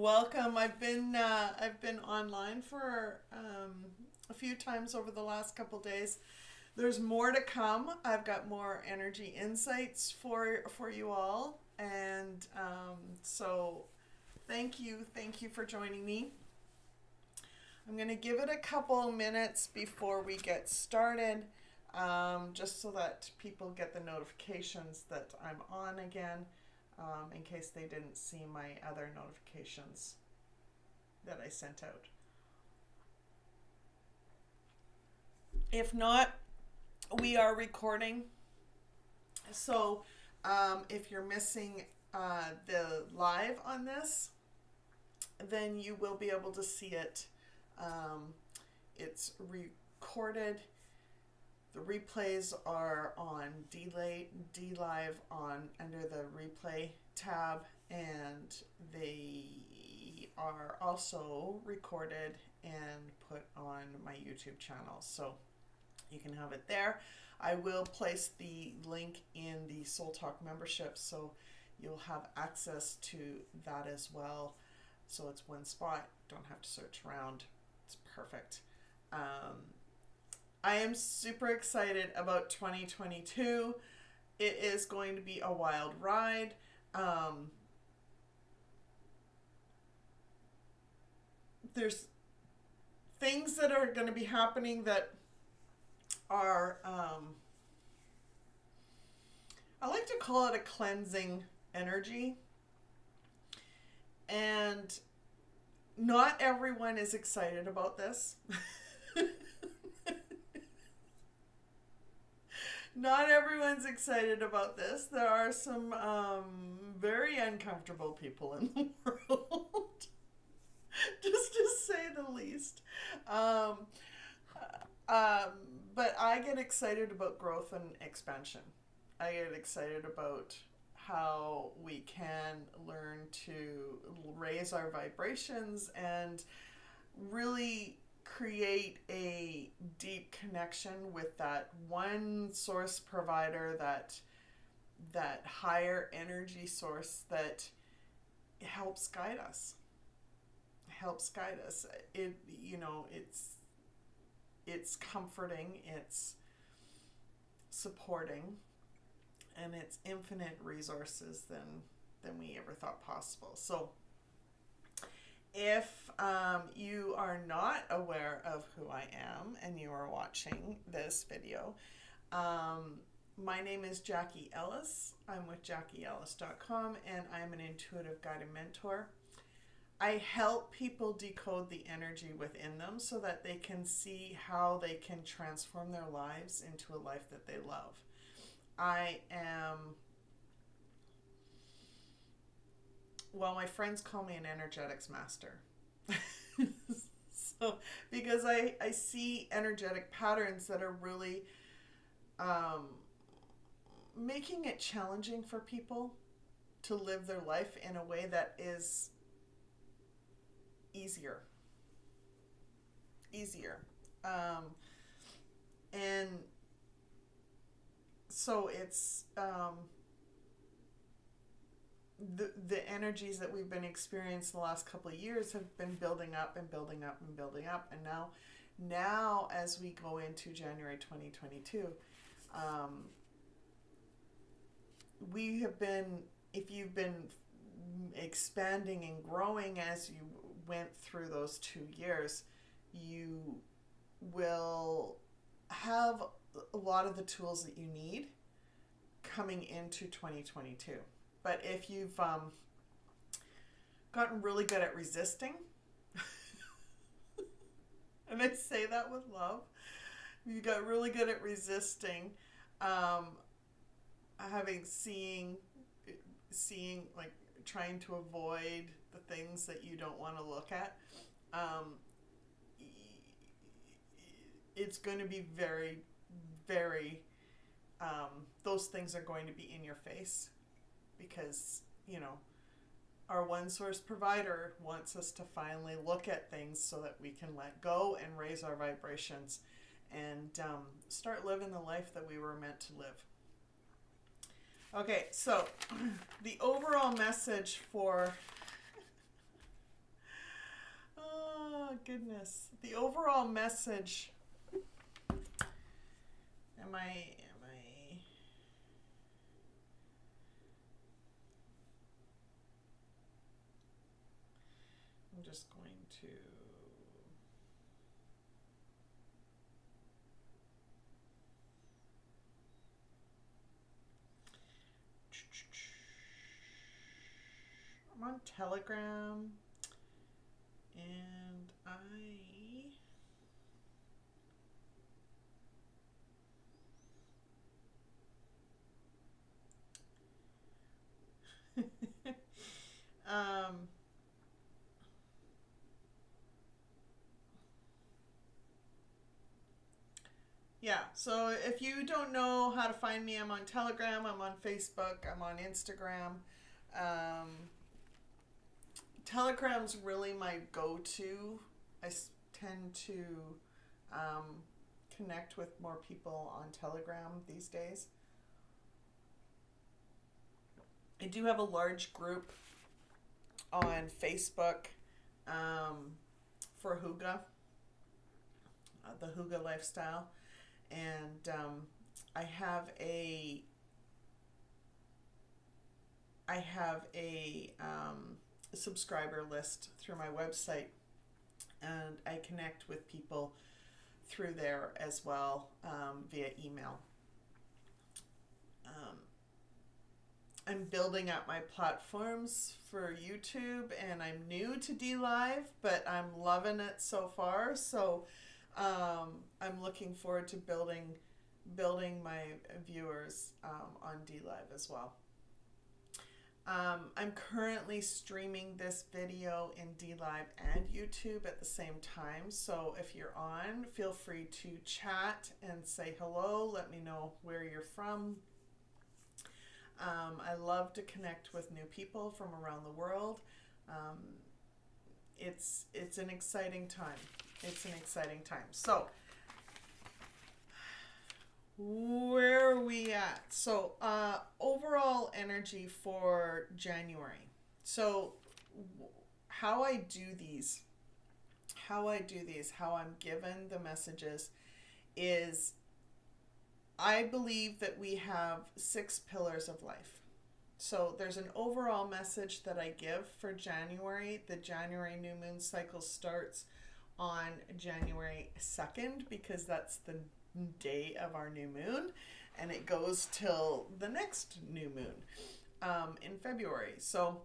Welcome. I've been online for a few times over the last couple days. There's more to come. I've got more energy insights for you all, and so thank you for joining me. I'm gonna give it a couple minutes before we get started, just so that people get the notifications that I'm on again. In case they didn't see my other notifications that I sent out. If not, we are recording. So if you're missing the live on this, then you will be able to see it. It's recorded. The replays are on D-Live on under the replay tab, and they are also recorded and put on my YouTube channel, so you can have it there. I will place the link in the Soul Talk membership, so you'll have access to that as well. So it's one spot, don't have to search around. It's perfect. I am super excited about 2022. It is going to be a wild ride. There's things that are going to be happening that are, I like to call it a cleansing energy. And not everyone is excited about this. Not everyone's excited about this. There are some very uncomfortable people in the world, just to say the least. But I get excited about growth and expansion. I get excited about how we can learn to raise our vibrations and really create a deep connection with that one source provider, that higher energy source that helps guide us. It's comforting, it's supporting, and it's infinite resources than we ever thought possible. So if you are not aware of who I am and you are watching this video, my name is Jackie Ellis. I'm with JackieEllis.com, and I'm an intuitive guided mentor. I help people decode the energy within them so that they can see how they can transform their lives into a life that they love. Well, my friends call me an energetics master. So, because I see energetic patterns that are really making it challenging for people to live their life in a way that is easier. And so it's the energies that we've been experiencing the last couple of years have been building up and building up and building up, and now as we go into January 2022, we have been, if you've been expanding and growing as you went through those 2 years, you will have a lot of the tools that you need coming into 2022. But if you've gotten really good at resisting, and I say that with love, you got really good at resisting, seeing like trying to avoid the things that you don't want to look at, it's going to be very, very, those things are going to be in your face, because, our one source provider wants us to finally look at things so that we can let go and raise our vibrations and start living the life that we were meant to live. Okay, so the overall message for goodness. The overall message. Am I I'm just going to I'm on Telegram, and yeah, so if you don't know how to find me, I'm on Telegram, I'm on Facebook, I'm on Instagram. Telegram's really my go-to. I tend to connect with more people on Telegram these days. I do have a large group on Facebook for Hygge, the Hygge lifestyle, and I have a subscriber list through my website, and I connect with people through there as well, via email. I'm building up my platforms for YouTube, and I'm new to DLive, but I'm loving it so far. So I'm looking forward to building my viewers on DLive as well. I'm currently streaming this video in DLive and YouTube at the same time. So if you're on, feel free to chat and say hello. Let me know where you're from. I love to connect with new people from around the world. It's an exciting time. It's an exciting time. So where are we at? So overall energy for January. So how I do these, how I'm given the messages is, I believe that we have 6 pillars of life. So there's an overall message that I give for January. The January new moon cycle starts on January 2nd because that's the day of our new moon, and it goes till the next new moon in February. So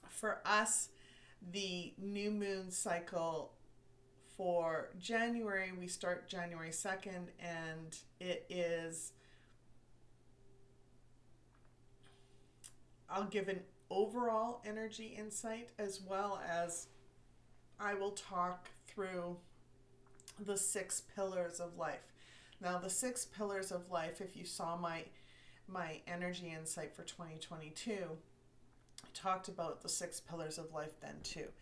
for us, the new moon cycle for January, we start January 2nd, and it is, I'll give an overall energy insight, as well as I will talk through the 6 pillars of life. Now, the 6 pillars of life, if you saw my energy insight for 2022, I talked about the 6 pillars of life then too.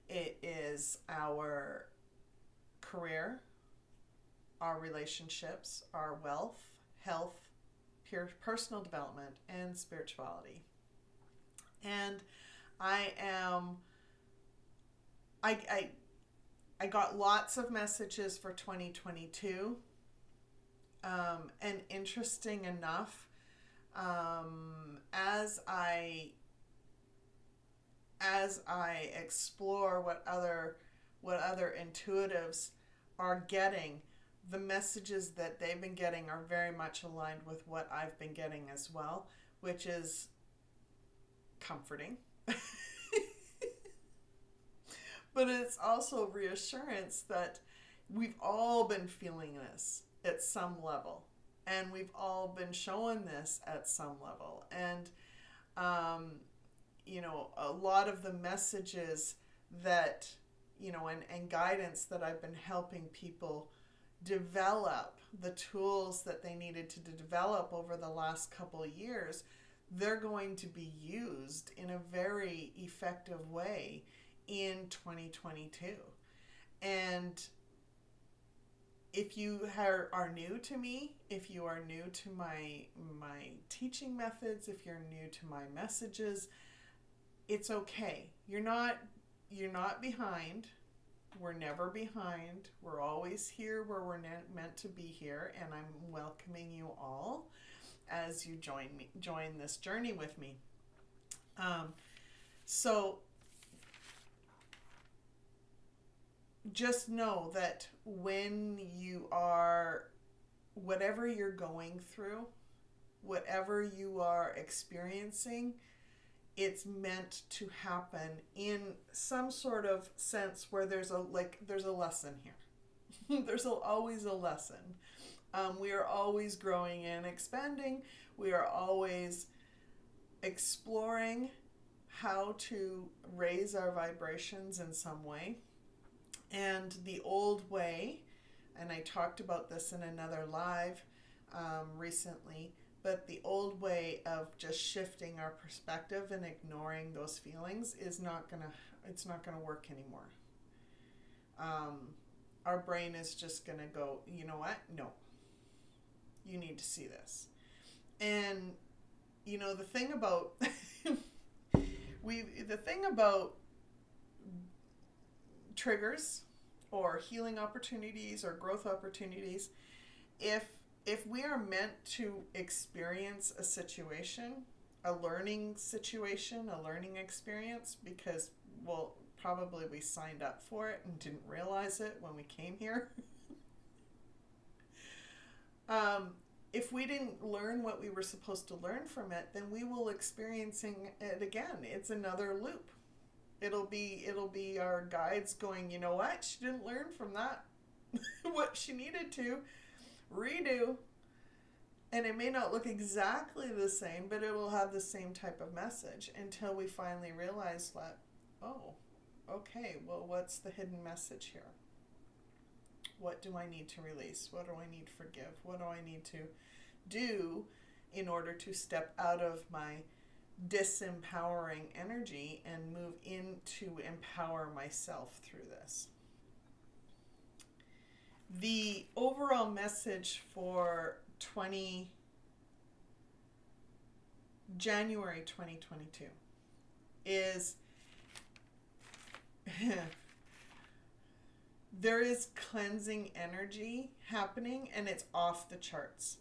It is our career, our relationships, our wealth, health, personal development, and spirituality. And I got lots of messages for 2022, and interesting enough, as I explore what other intuitives are getting, the messages that they've been getting are very much aligned with what I've been getting as well, which is comforting. But it's also reassurance that we've all been feeling this at some level, and we've all been showing this at some level. And a lot of the messages that, and guidance that I've been helping people develop, the tools that they needed to develop over the last couple of years, they're going to be used in a very effective way in 2022. And if you are new to me, if you are new to my teaching methods, if you're new to my messages, it's okay. You're not behind. We're never behind. We're always here where we're meant to be here, and I'm welcoming you all as you join this journey with me. So just know that when you are, whatever you're going through, whatever you are experiencing, it's meant to happen in some sort of sense where there's a lesson here. There's always a lesson. We are always growing and expanding. We are always exploring how to raise our vibrations in some way. And the old way, and I talked about this in another live recently, but the old way of just shifting our perspective and ignoring those feelings is not gonna work anymore. Our brain is just gonna go, you know what? No. You need to see this. And you know, the thing about triggers or healing opportunities or growth opportunities, if we are meant to experience a situation, a learning situation, a learning experience, because, well, probably we signed up for it and didn't realize it when we came here. If we didn't learn what we were supposed to learn from it, then we will experiencing it again. It's another loop. It'll be our guides going, you know what? She didn't learn from that what she needed to. Redo. And it may not look exactly the same, but it will have the same type of message until we finally realize that, oh, okay, well, what's the hidden message here? What do I need to release? What do I need to forgive? What do I need to do in order to step out of my disempowering energy and move into empower myself through this? The overall message for January 2022 is there is cleansing energy happening, and it's off the charts.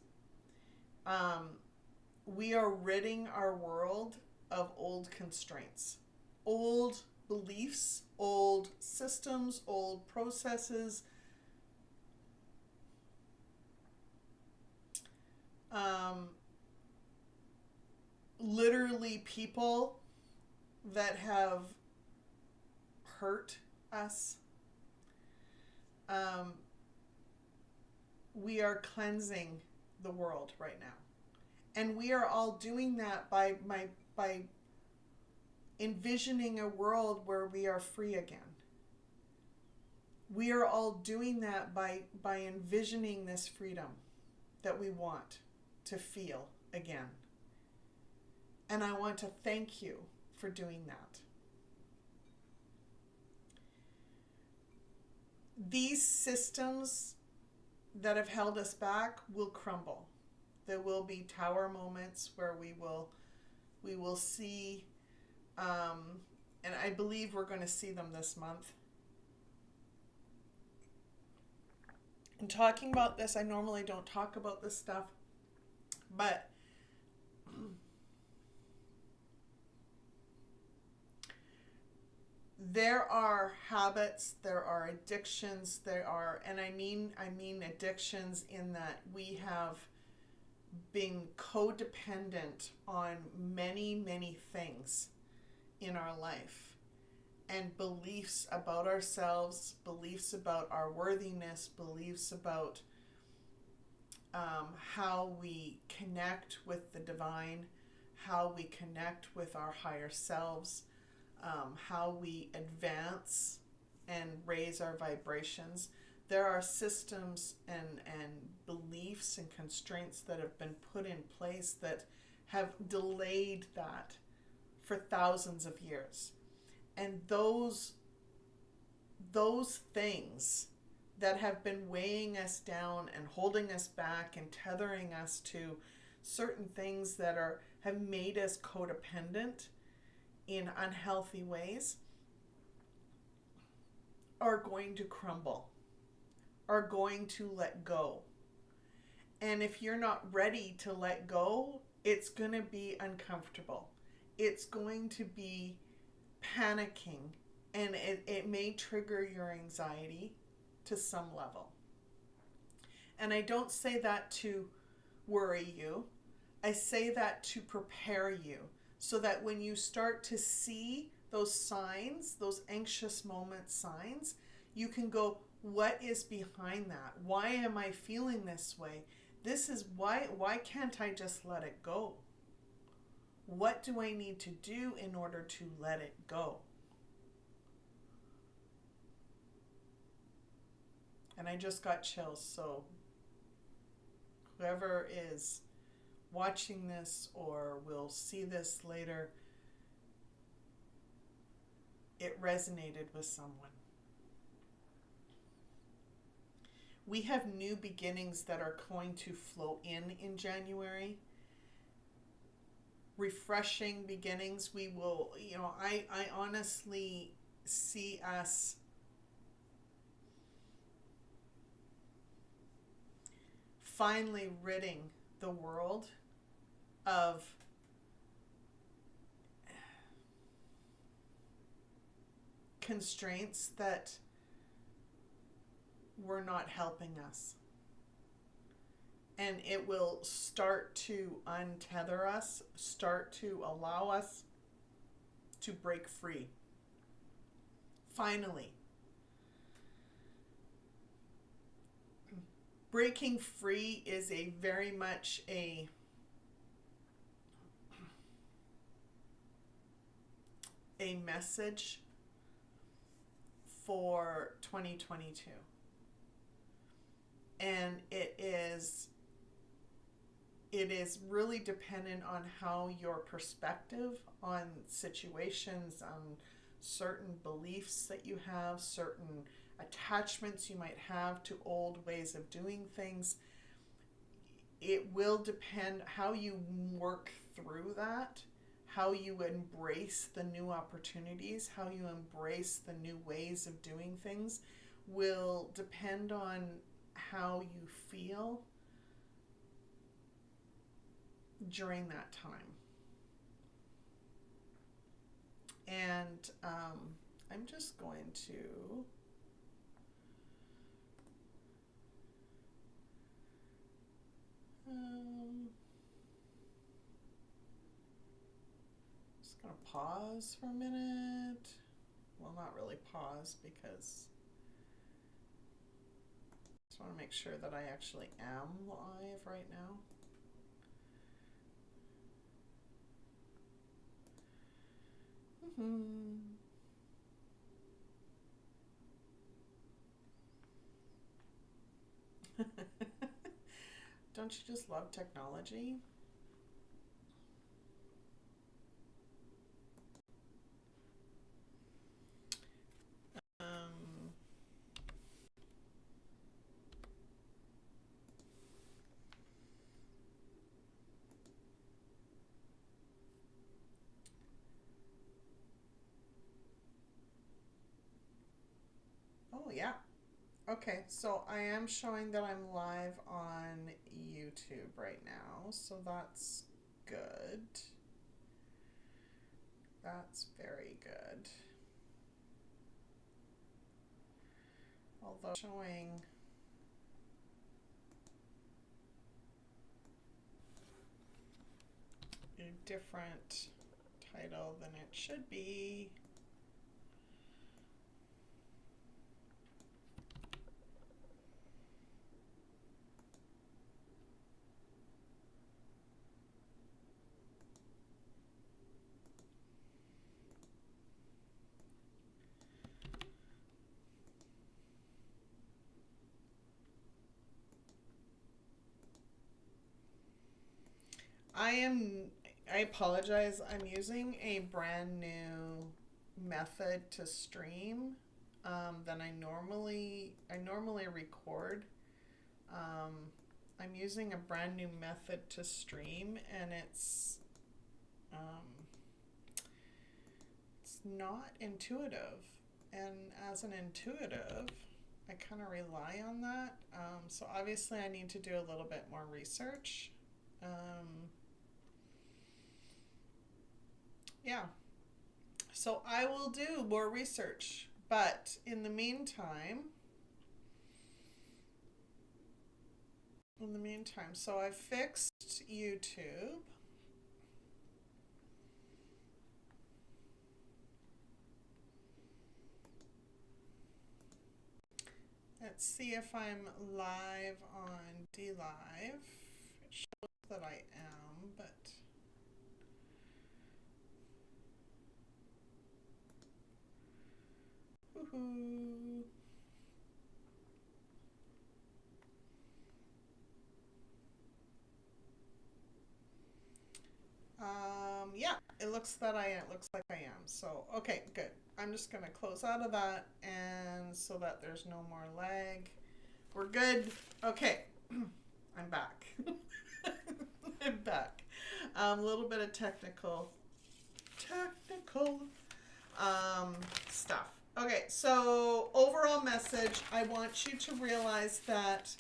We are ridding our world of old constraints, old beliefs, old systems, old processes, literally people that have hurt us. We are cleansing the world right now. And we are all doing that by envisioning a world where we are free again. We are all doing that by envisioning this freedom that we want to feel again. And I want to thank you for doing that. These systems that have held us back will crumble. There will be tower moments where we will see, and I believe we're going to see them this month. And talking about this, I normally don't talk about this stuff, but there are habits, there are addictions, and I mean addictions in that we have been codependent on many, many things in our life, and beliefs about ourselves, beliefs about our worthiness, beliefs about how we connect with the divine, how we connect with our higher selves, how we advance and raise our vibrations. There are systems and beliefs and constraints that have been put in place that have delayed that for thousands of years. And those things that have been weighing us down and holding us back and tethering us to certain things that have made us codependent in unhealthy ways are going to crumble, are going to let go. And if you're not ready to let go, it's going to be uncomfortable. It's going to be panicking, and it may trigger your anxiety to some level. And I don't say that to worry you. I say that to prepare you so that when you start to see those signs, those anxious moment signs, you can go, what is behind that? Why am I feeling this way? This is why can't I just let it go? What do I need to do in order to let it go? And I just got chills, so whoever is watching this or will see this later, it resonated with someone. We have new beginnings that are going to flow in January. Refreshing beginnings. We will, I honestly see us finally ridding the world of constraints that were not helping us. And it will start to untether us, start to allow us to break free. Finally. Breaking free is a very much a message for 2022. And it is really dependent on how your perspective on situations, on certain beliefs that you have, certain attachments you might have to old ways of doing things. It will depend how you work through that, how you embrace the new opportunities, how you embrace the new ways of doing things will depend on how you feel during that time. And I'm just going to just going to pause for a minute. Well, not really pause because I just want to make sure that I actually am live right now. Don't you just love technology? Oh, yeah. Okay, so I am showing that I'm live on YouTube right now, so that's good. That's very good. Although showing a different title than it should be. I apologize. I'm using a brand new method to stream than I normally record. I'm using a brand new method to stream, and it's not intuitive. And as an intuitive, I kind of rely on that. So obviously I need to do a little bit more research. Yeah. So I will do more research. But in the meantime, so I've fixed YouTube. Let's see if I'm live on DLive. It shows that I am, but woohoo. Yeah, it looks like I am. So, okay, good. I'm just gonna close out of that, and so that there's no more lag. We're good. Okay, I'm back. I'm back. A little bit of technical stuff. Okay, so overall message, I want you to realize that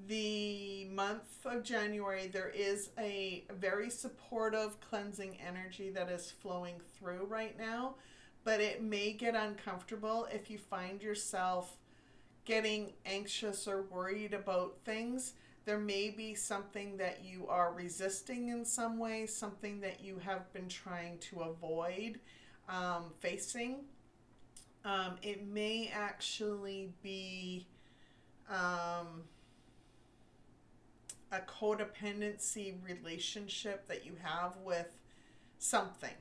the month of January, there is a very supportive cleansing energy that is flowing through right now, but it may get uncomfortable if you find yourself getting anxious or worried about things. There may be something that you are resisting in some way, something that you have been trying to avoid facing. It may actually be a codependency relationship that you have with something.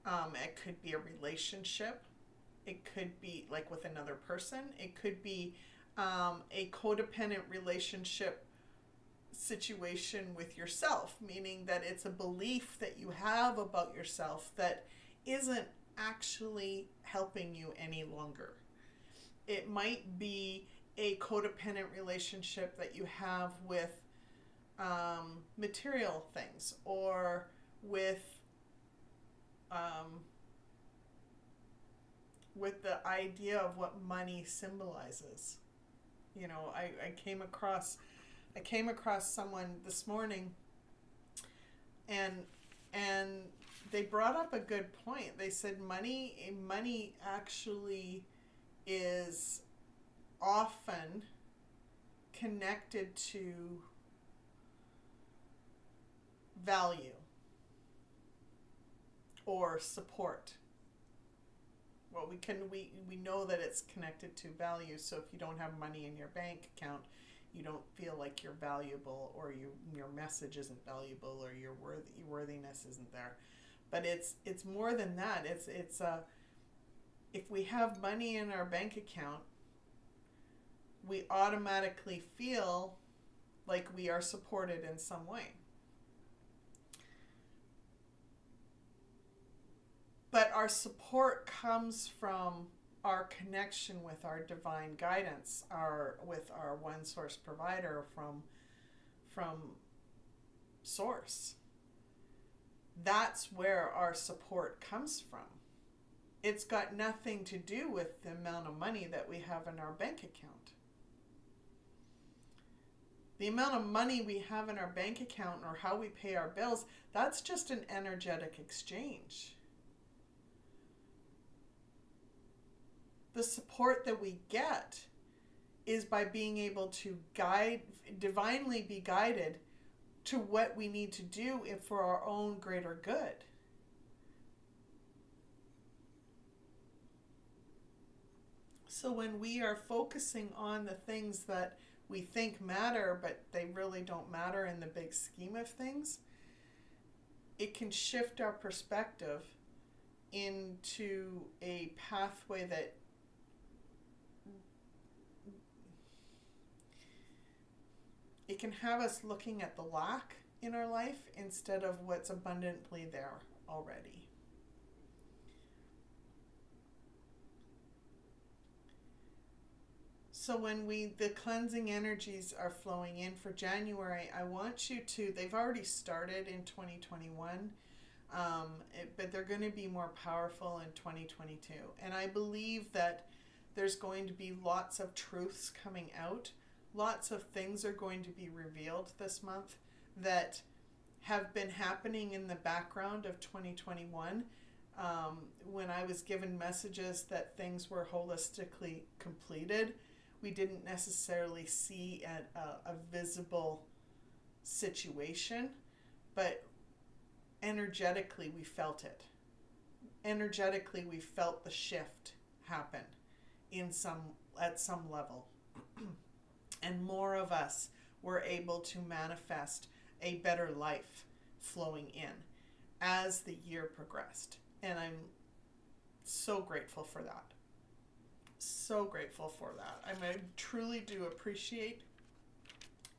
It could be a relationship. It could be like with another person. It could be a codependent relationship situation with yourself, meaning that it's a belief that you have about yourself that isn't actually helping you any longer. It might be a codependent relationship that you have with material things, or with the idea of what money symbolizes. You know, I came across someone this morning, and they brought up a good point. They said money actually is often connected to value or support. Well, we know that it's connected to value. So if you don't have money in your bank account, you don't feel like you're valuable, or your message isn't valuable, or your worthiness isn't there. But it's more than that. It's if we have money in our bank account, we automatically feel like we are supported in some way. But our support comes from our connection with our divine guidance, with our one source provider from source. That's where our support comes from. It's got nothing to do with the amount of money that we have in our bank account. The amount of money we have in our bank account, or how we pay our bills, that's just an energetic exchange. The support that we get is by being able to divinely be guided to what we need to do for our own greater good. So when we are focusing on the things that we think matter, but they really don't matter in the big scheme of things, it can shift our perspective into a pathway that it can have us looking at the lack in our life instead of what's abundantly there already. So when the cleansing energies are flowing in for January, I want you to, they've already started in 2021, but they're going to be more powerful in 2022. And I believe that There's going to be lots of truths coming out. Lots of things are going to be revealed this month that have been happening in the background of 2021. When I was given messages that things were holistically completed, we didn't necessarily see a visible situation, but energetically we felt it. Energetically we felt the shift happen at some level. And more of us were able to manifest a better life flowing in as the year progressed. And I'm so grateful for that. So grateful for that. I truly do appreciate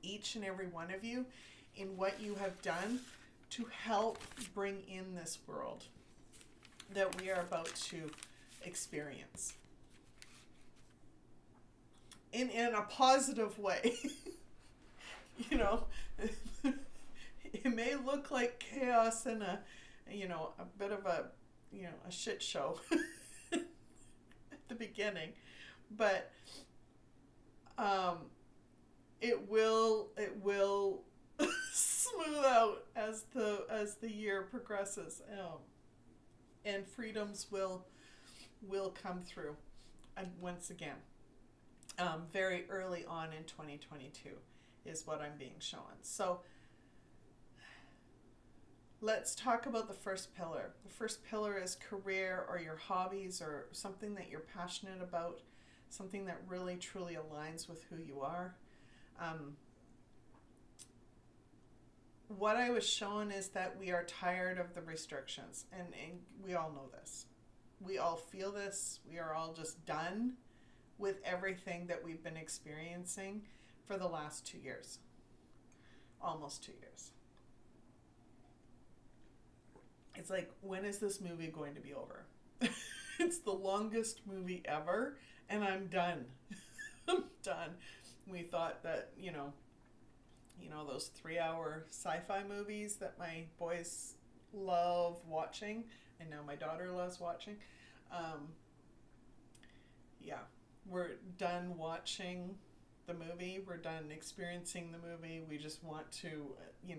each and every one of you in what you have done to help bring in this world that we are about to experience. In a positive way. You know, it may look like chaos and a bit of a shit show at the beginning, but it will smooth out as the year progresses, and freedoms will come through, and once again. Very early on in 2022 is what I'm being shown. So let's talk about the first pillar. The first pillar is career or your hobbies or something that you're passionate about, something that really truly aligns with who you are. What I was shown is that we are tired of the restrictions, and we all know this. We all feel this. We are all just done with everything that we've been experiencing for the last 2 years. Almost 2 years. It's like, when is this movie going to be over? It's the longest movie ever, and I'm done. I'm done. We thought that, those 3-hour sci-fi movies that my boys love watching, and now my daughter loves watching. We're done watching the movie. We're done experiencing the movie. We just want to, we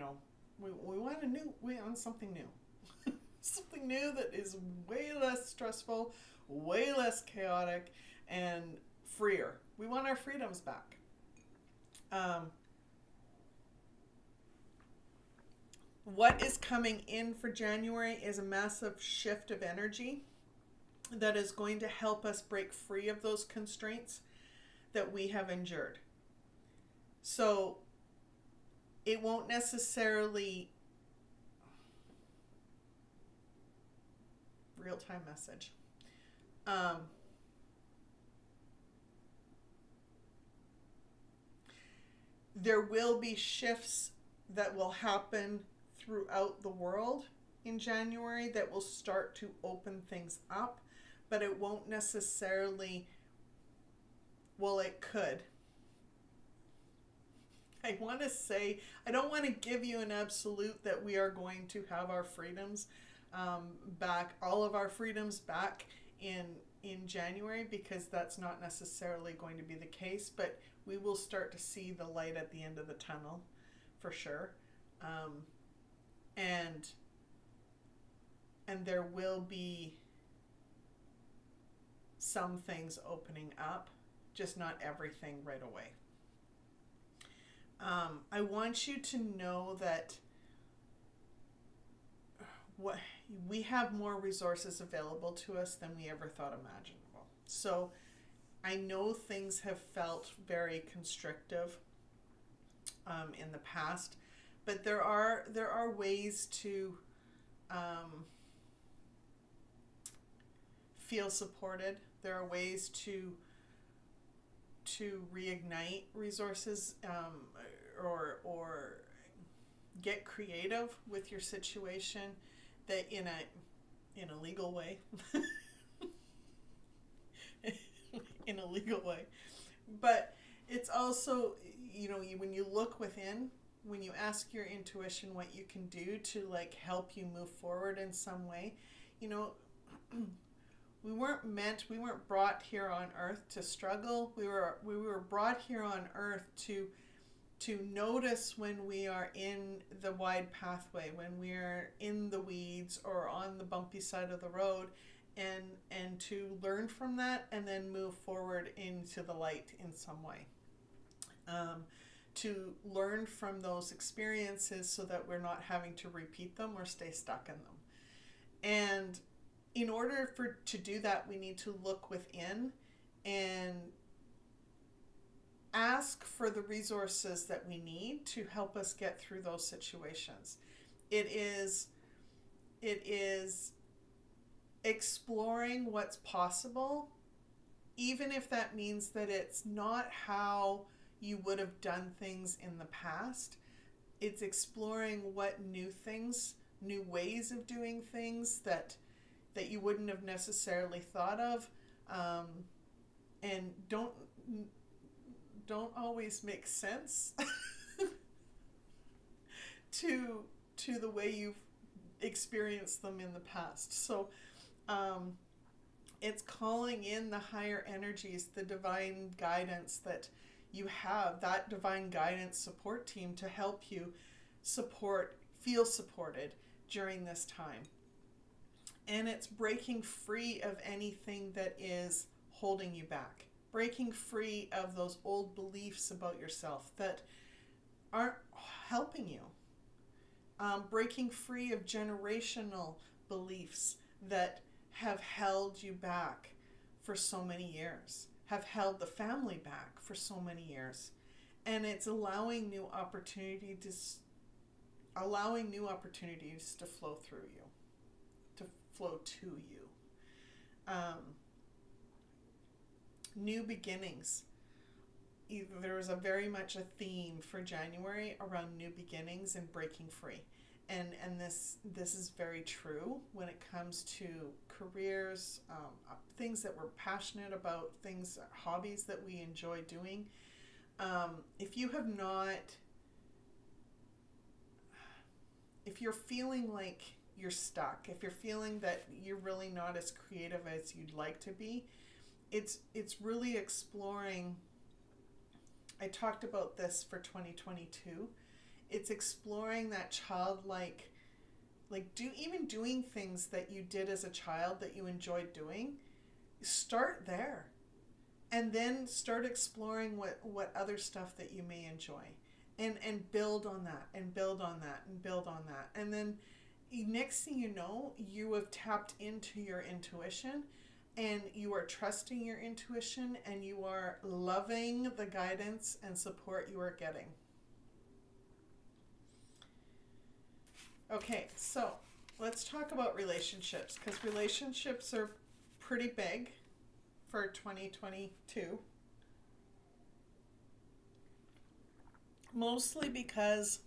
want something new. Something new that is way less stressful, way less chaotic, and freer. We want our freedoms back. What is coming in for January is a massive shift of energy that is going to help us break free of those constraints that we have endured. So it won't necessarily real-time message. There will be shifts that will happen throughout the world in January that will start to open things up, but it won't necessarily, well, it could. I want to say, I don't want to give you an absolute that we are going to have our freedoms back, all of our freedoms back in January, because that's not necessarily going to be the case, but we will start to see the light at the end of the tunnel for sure. And there will be some things opening up, just not everything right away. I want you to know that we have more resources available to us than we ever thought imaginable. So I know things have felt very constrictive in the past, but there are ways to feel supported. There are ways to reignite resources, or get creative with your situation, that in a legal way. In a legal way. But it's also, when you look within, when you ask your intuition what you can do to help you move forward in some way, we weren't brought here on earth to struggle. We were brought here on earth to notice when we are in the wide pathway, when we're in the weeds or on the bumpy side of the road, and to learn from that and then move forward into the light in some way. To learn from those experiences so that we're not having to repeat them or stay stuck in them. And in order to do that, we need to look within and ask for the resources that we need to help us get through those situations. It is exploring what's possible, even if that means that it's not how you would have done things in the past. It's exploring what new ways of doing things that you wouldn't have necessarily thought of, and don't always make sense to the way you've experienced them in the past. So it's calling in the higher energies, the divine guidance that you have, that divine guidance support team to help you feel supported during this time. And it's breaking free of anything that is holding you back. Breaking free of those old beliefs about yourself that aren't helping you. Breaking free of generational beliefs that have held you back for so many years, have held the family back for so many years. And it's allowing new opportunities to flow through you, to flow to you. New beginnings. There is very much a theme for January around new beginnings and breaking free. And this is very true when it comes to careers, things that we're passionate about, hobbies that we enjoy doing. If you're feeling like you're stuck, if you're feeling that you're really not as creative as you'd like to be, it's really exploring. I talked about this for 2022. It's exploring that childlike, even doing things that you did as a child that you enjoyed doing. Start there, and then start exploring what other stuff that you may enjoy, and build on that, and build on that, and build on that, and then next thing you know, you have tapped into your intuition. And you are trusting your intuition, and you are loving the guidance and support you are getting. Okay, so let's talk about relationships, because relationships are pretty big for 2022. Mostly because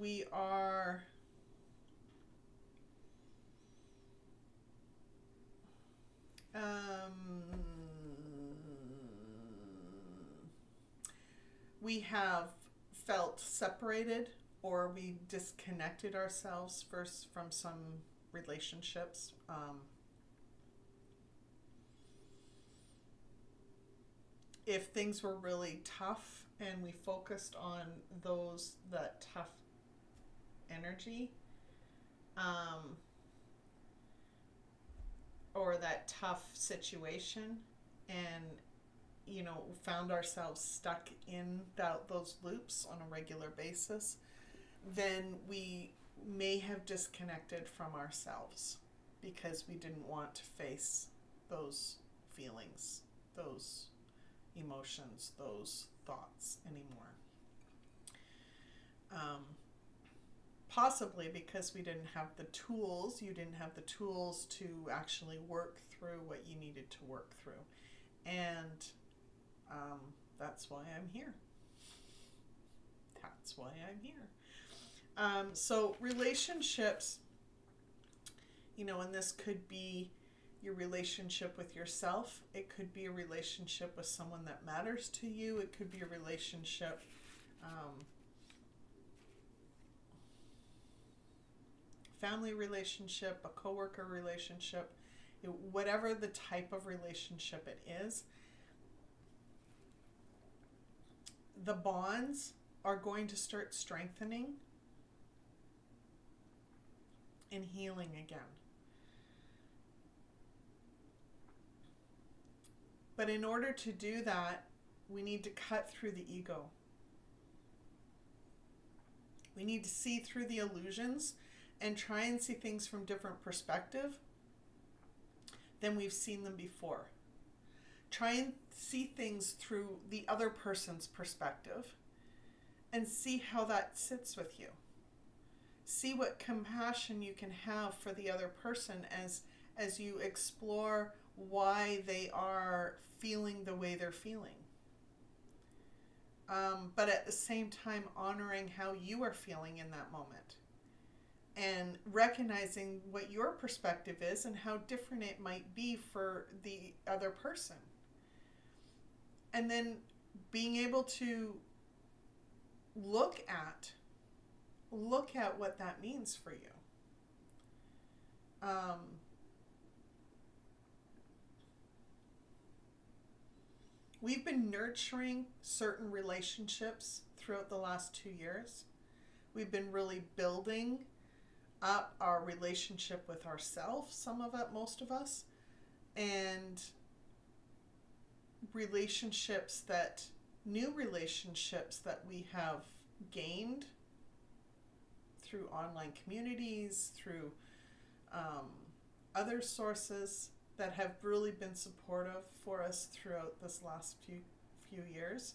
we are we have felt separated, or we disconnected ourselves first from some relationships. If things were really tough and we focused on that tough energy, or that tough situation, and found ourselves stuck in those loops on a regular basis, then we may have disconnected from ourselves because we didn't want to face those feelings, those emotions, those thoughts anymore. Possibly because we didn't have the tools, you didn't have the tools to actually work through what you needed to work through. And that's why I'm here. That's why I'm here. So relationships, and this could be your relationship with yourself. It could be a relationship with someone that matters to you. It could be a relationship family relationship, a coworker relationship, whatever the type of relationship it is, the bonds are going to start strengthening and healing again. But in order to do that, we need to cut through the ego. We need to see through the illusions and try and see things from different perspective than we've seen them before. Try and see things through the other person's perspective and see how that sits with you. See what compassion you can have for the other person as you explore why they are feeling the way they're feeling. But at the same time, honoring how you are feeling in that moment. And recognizing what your perspective is and how different it might be for the other person. And then being able to look at what that means for you. We've been nurturing certain relationships throughout the last 2 years. We've been really building up our relationship with ourselves, some of it, most of us, and new relationships that we have gained through online communities, through other sources that have really been supportive for us throughout this last few years.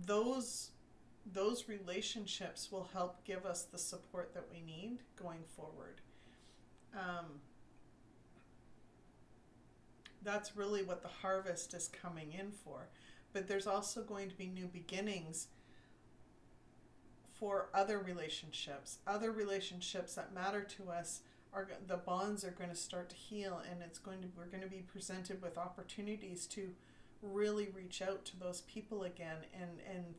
Those relationships will help give us the support that we need going forward. That's really what the harvest is coming in for. But there's also going to be new beginnings for other relationships that matter to us. The bonds are going to start to heal, and we're going to be presented with opportunities to really reach out to those people again and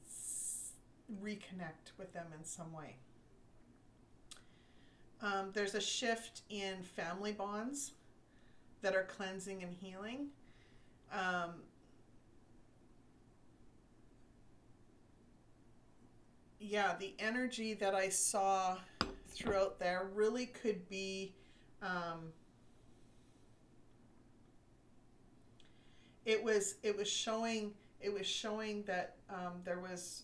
reconnect with them in some way. There's a shift in family bonds that are cleansing and healing. The energy that I saw throughout there really could be it was showing that there was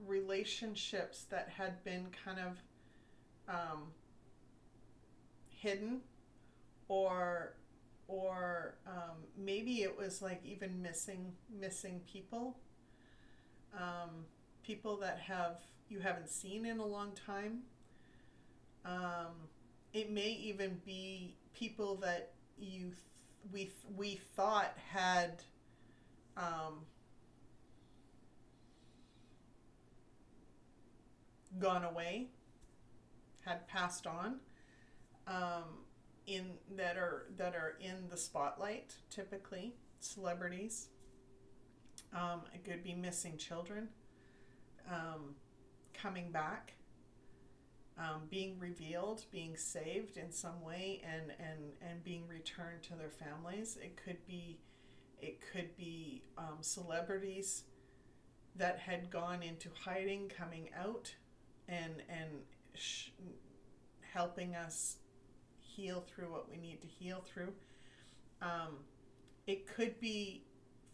relationships that had been kind of hidden, or maybe it was like even missing people, people that you haven't seen in a long time. It may even be people that we thought had gone away, had passed on, that are in the spotlight, typically celebrities. It could be missing children coming back, being revealed, being saved in some way, and being returned to their families. It could be celebrities that had gone into hiding, coming out, and helping us heal through what we need to heal through. It could be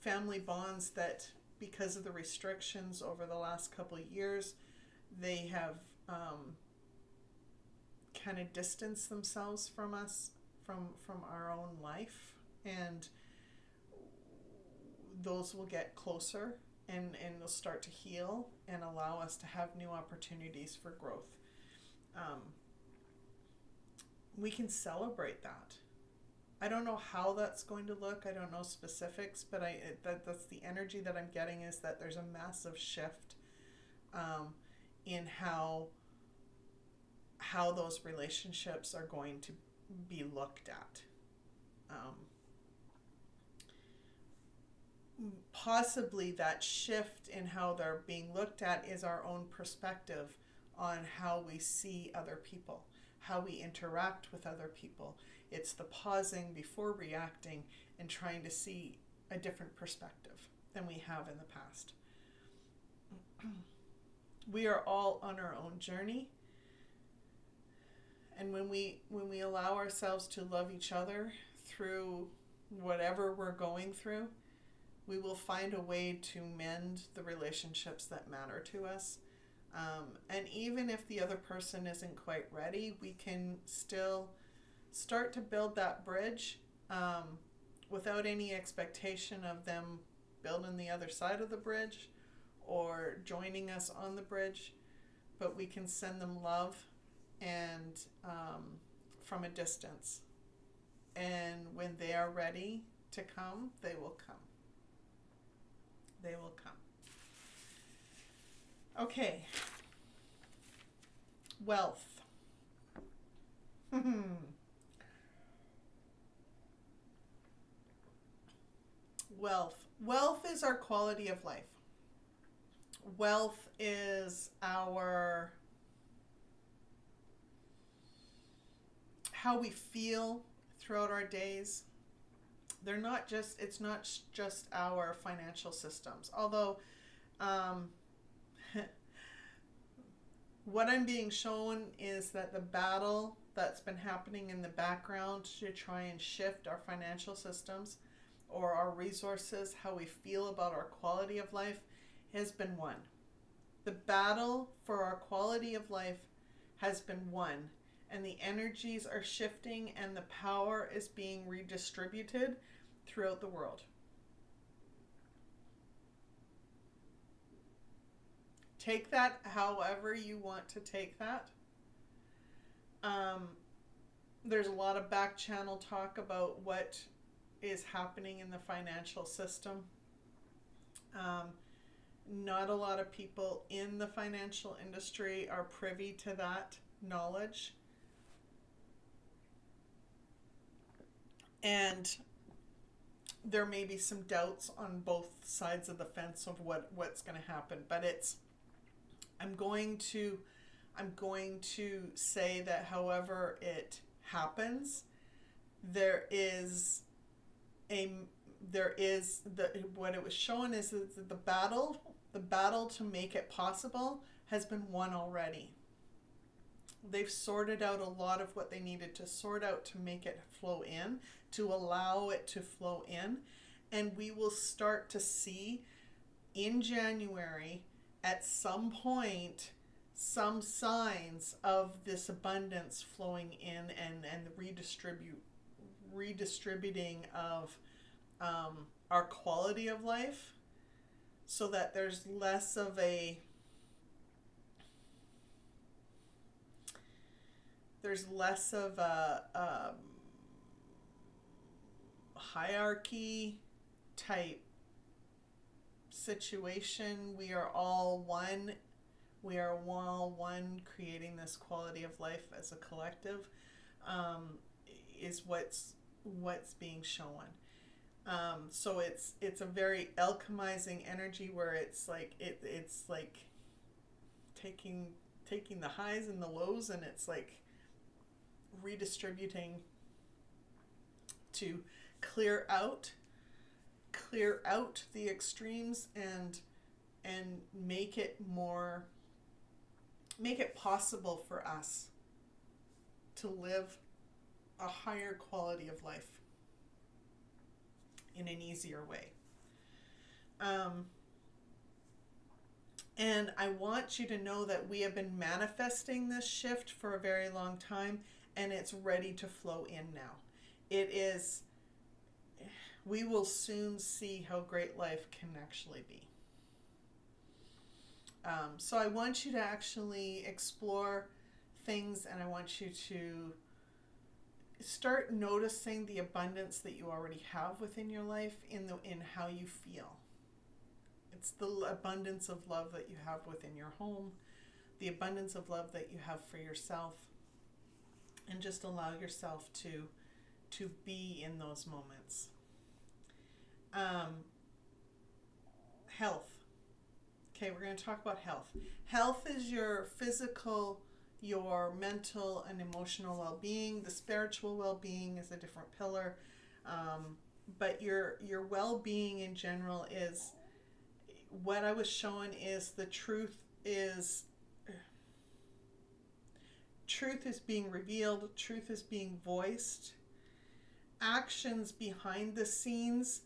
family bonds that, because of the restrictions over the last couple of years, they have kind of distanced themselves from us, from our own life, and those will get closer and they'll start to heal and allow us to have new opportunities for growth. We can celebrate that. I don't know how that's going to look. I don't know specifics, but that's the energy that I'm getting, is that there's a massive shift in how those relationships are going to be looked at. Possibly that shift in how they're being looked at is our own perspective on how we see other people. how we interact with other people. It's the pausing before reacting and trying to see a different perspective than we have in the past. We are all on our own journey. And when we allow ourselves to love each other through whatever we're going through, we will find a way to mend the relationships that matter to us. And even if the other person isn't quite ready, we can still start to build that bridge without any expectation of them building the other side of the bridge or joining us on the bridge. But we can send them love and from a distance. And when they are ready to come, they will come. They will come. Okay. Wealth. Wealth. Wealth is our quality of life. Wealth is our how we feel throughout our days. It's not just our financial systems. Although what I'm being shown is that the battle that's been happening in the background to try and shift our financial systems or our resources, how we feel about our quality of life, has been won. The battle for our quality of life has been won, and the energies are shifting and the power is being redistributed throughout the world. Take that however you want to take that. There's a lot of back channel talk about what is happening in the financial system. Not a lot of people in the financial industry are privy to that knowledge. And there may be some doubts on both sides of the fence of what's going to happen, but I'm going to say that however it happens, what it was shown is that the battle to make it possible has been won already. They've sorted out a lot of what they needed to sort out to make it flow in, to allow it to flow in, and we will start to see in January at some point some signs of this abundance flowing in and the redistributing of our quality of life, so that there's less of a hierarchy type situation. We are all one. We are all one, creating this quality of life as a collective, is what's being shown. So it's a very alchemizing energy where it's like taking the highs and the lows, and it's like redistributing to clear out the extremes and make it possible for us to live a higher quality of life in an easier way. And I want you to know that we have been manifesting this shift for a very long time, and it's ready to flow in now. We will soon see how great life can actually be. So I want you to actually explore things, and I want you to start noticing the abundance that you already have within your life in how you feel. It's the abundance of love that you have within your home, the abundance of love that you have for yourself, and just allow yourself to be in those moments. Health. Okay, we're going to talk about health. Health is your physical your mental and emotional well-being. The spiritual well-being is a different pillar. But your well-being in general is what I was shown is the truth is being revealed, truth is being voiced. Actions behind the scenes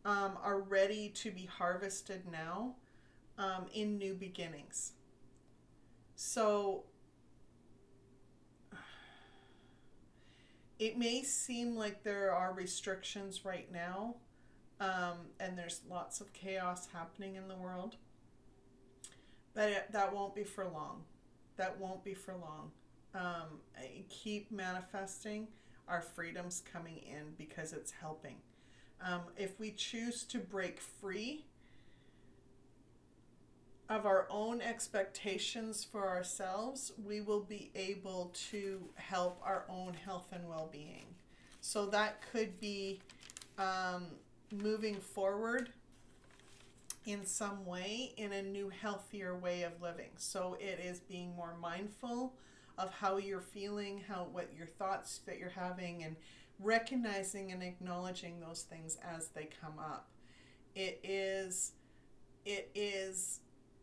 are ready to be harvested now in new beginnings. So it may seem like there are restrictions right now, and there's lots of chaos happening in the world, but that won't be for long. That won't be for long. Keep manifesting our freedoms coming in because it's helping. If we choose to break free of our own expectations for ourselves, we will be able to help our own health and well-being. So that could be moving forward in some way in a new, healthier way of living. So it is being more mindful of how you're feeling, what your thoughts that you're having, and recognizing and acknowledging those things as they come up. It is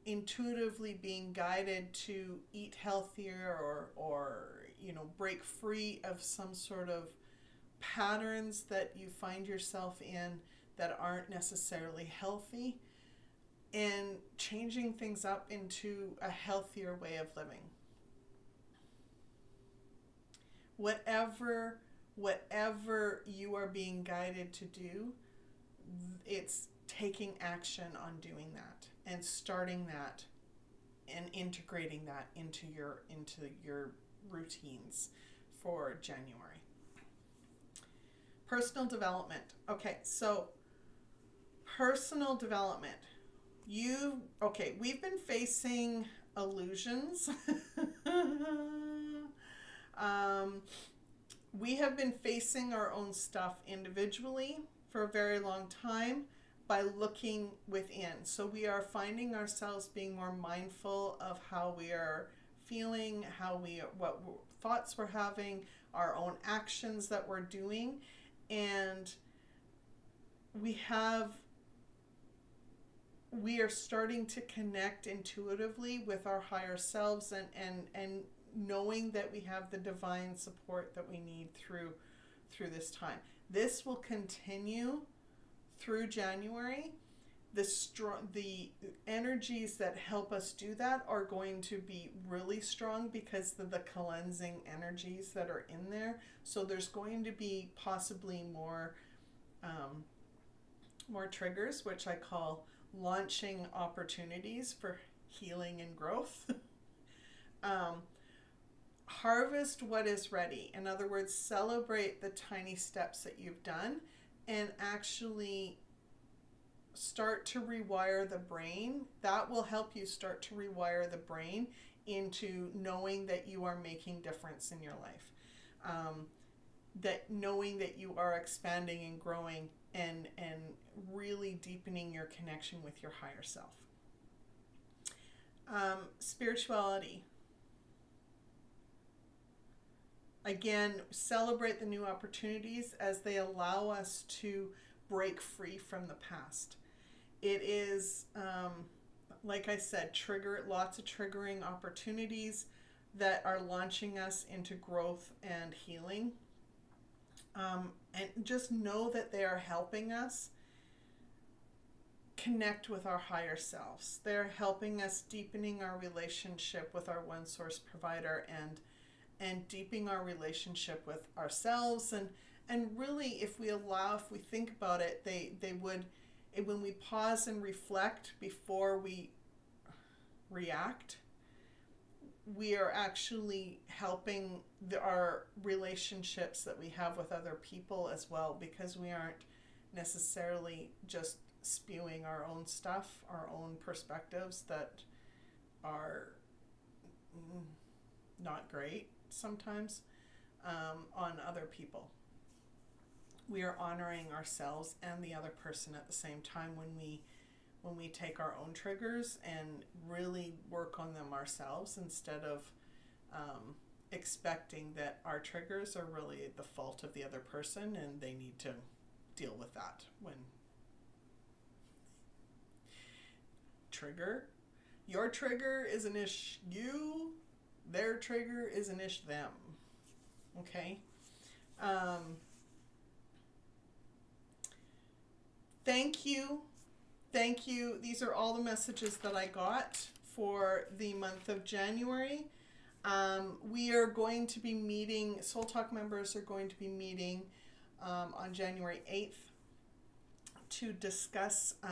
intuitively being guided to eat healthier or break free of some sort of patterns that you find yourself in that aren't necessarily healthy, and changing things up into a healthier way of living. Whatever you are being guided to do, it's taking action on doing that and starting that and integrating that into your routines for January. Personal development. Okay, so personal development. We've been facing illusions. We have been facing our own stuff individually for a very long time by looking within. So we are finding ourselves being more mindful of how we are feeling, what thoughts we're having, our own actions that we're doing, and we are starting to connect intuitively with our higher selves and knowing that we have the divine support that we need through this time. This will continue through January. The energies that help us do that are going to be really strong because of the cleansing energies that are in there. So there's going to be possibly more triggers, which I call launching opportunities for healing and growth. Harvest what is ready. In other words, celebrate the tiny steps that you've done and actually start to rewire the brain. That will help you start to rewire the brain into knowing that you are making difference in your life. That knowing that you are expanding and growing and really deepening your connection with your higher self. Spirituality. Again, celebrate the new opportunities as they allow us to break free from the past. It is, like I said, lots of triggering opportunities that are launching us into growth and healing. And just know that they are helping us connect with our higher selves. They're helping us deepening our relationship with our one source provider and deepening our relationship with ourselves. And really, if we think about it, they would, when we pause and reflect before we react, we are actually helping our relationships that we have with other people as well, because we aren't necessarily just spewing our own stuff, our own perspectives that are not great sometimes on other people. We are honoring ourselves and the other person at the same time when we take our own triggers and really work on them ourselves instead of expecting that our triggers are really the fault of the other person and they need to deal with that. When your trigger is an ish you, their trigger is an ish them. Okay? Thank you. Thank you. These are all the messages that I got for the month of January. We are going to be meeting, Soul Talk members are going to be meeting on January 8th to discuss